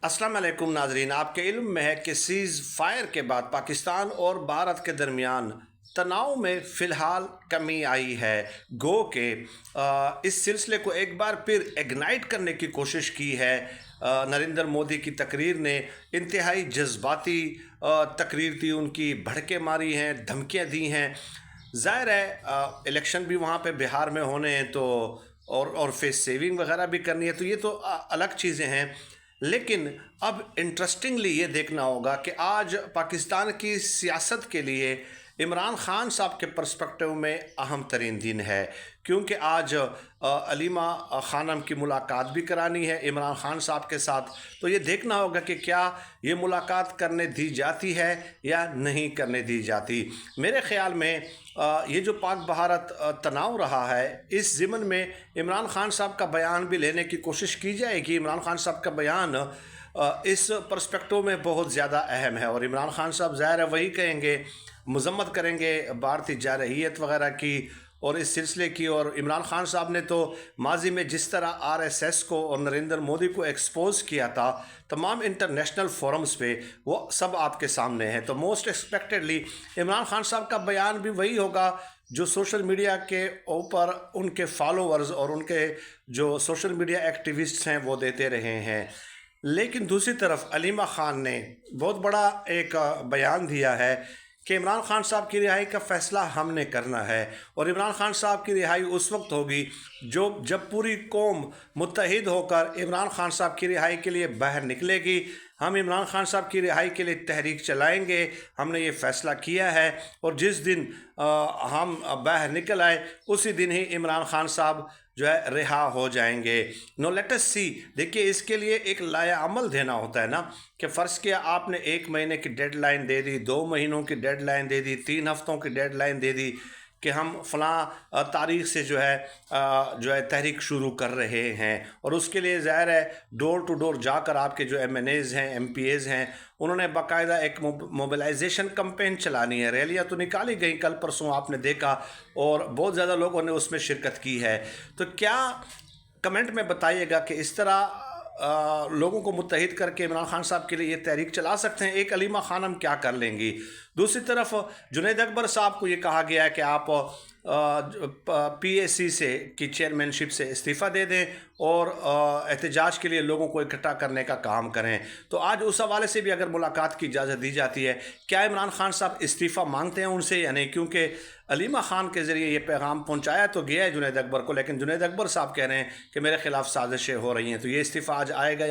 अस्सलाम वालेकुम नाजरीन, आपके इल्म में है कि सीज़ फायर के बाद पाकिस्तान और भारत के दरमियान तनाव में फ़िलहाल कमी आई है। गो के इस सिलसिले को एक बार फिर इग्नाइट करने की कोशिश की है। नरेंद्र मोदी की तकरीर ने इंतहाई जज्बाती तकरीर थी, उनकी भड़के मारी हैं, धमकियाँ दी हैं। ज़ाहिर है इलेक्शन भी वहाँ पे बिहार में होने हैं, तो और फेस सेविंग वगैरह भी करनी है, तो ये तो अलग चीज़ें हैं। लेकिन अब इंटरेस्टिंगली ये देखना होगा कि आज पाकिस्तान की सियासत के लिए इमरान ख़ान साहब के पर्सपेक्टिव में अहम तरीन दिन है, क्योंकि आज अलीमा ख़ानम की मुलाकात भी करानी है इमरान ख़ान साहब के साथ। तो ये देखना होगा कि क्या ये मुलाकात करने दी जाती है या नहीं करने दी जाती। मेरे ख़्याल में ये जो पाक भारत तनाव रहा है, इस ज़िमन में इमरान ख़ान साहब का बयान भी लेने की कोशिश की जाएगी। इमरान ख़ान साहब का बयान इस पर्सपेक्टिव में बहुत ज़्यादा अहम है, और इमरान ख़ान साहब ज़ाहिर है वही कहेंगे, मज़म्मत करेंगे भारतीय जारहियत वगैरह की और इस सिलसिले की। और इमरान ख़ान साहब ने तो माजी में जिस तरह आरएसएस को और नरेंद्र मोदी को एक्सपोज किया था तमाम इंटरनेशनल फोरम्स पे, वो सब आपके सामने है। तो मोस्ट एक्सपेक्टेडली इमरान ख़ान साहब का बयान भी वही होगा जो सोशल मीडिया के ऊपर उनके फॉलोअर्स और उनके जो सोशल मीडिया एक्टिविस्ट्स हैं वो देते रहे हैं। लेकिन दूसरी तरफ अलीमा ख़ान ने बहुत बड़ा एक बयान दिया है कि इमरान ख़ान साहब की रिहाई का फ़ैसला हमने करना है, और इमरान ख़ान साहब की रिहाई उस वक्त होगी जब पूरी कौम मुत्तहिद होकर इमरान ख़ान साहब की रिहाई के लिए बाहर निकलेगी। हम इमरान ख़ान साहब की रिहाई के लिए तहरीक चलाएंगे, हमने ये फ़ैसला किया है, और जिस दिन हम बाहर निकल आए उसी दिन ही इमरान ख़ान साहब जो है रिहा हो जाएंगे। नो लेट अस सी। देखिए, इसके लिए एक लाया अमल देना होता है ना, कि फ़र्ज़ किया आपने 1 महीने की डेडलाइन दे दी, 2 महीनों की डेडलाइन दे दी, 3 हफ्तों की डेडलाइन दे दी कि हम फ़लाँ तारीख़ से जो है तहरीक शुरू कर रहे हैं। और उसके लिए ज़ाहिर है डोर टू डोर जाकर आपके जो MNAs हैं, MPAs हैं, उन्होंने बाकायदा एक मोबिलाइजेशन कैंपेन चलानी है। रैलियाँ तो निकाली गई कल परसों, आपने देखा, और बहुत ज़्यादा लोगों ने उसमें शिरकत की है। तो क्या कमेंट में बताइएगा कि इस तरह लोगों को मुत्तहिद करके इमरान ख़ान साहब के लिए ये तहरीक चला सकते हैं? एक अलीमा ख़ानम क्या कर लेंगी? दूसरी तरफ जुनैद अकबर साहब को ये कहा गया है कि आप PAC से की चेयरमैनशिप से इस्तीफ़ा दे दें और एहतजाज के लिए लोगों को इकट्ठा करने का काम करें। तो आज उस हवाले से भी अगर मुलाकात की इजाज़त दी जाती है, क्या इमरान ख़ान साहब इस्तीफ़ा मांगते हैं उनसे या नहीं? क्योंकि अलीमा ख़ान के ज़रिए ये पैगाम पहुंचाया तो गया है जुनैद अकबर को, लेकिन जुनैद अकबर साहब कह रहे हैं कि मेरे ख़िलाफ़ साजिशें हो रही हैं। तो ये इस्तीफ़ा आज आएगा या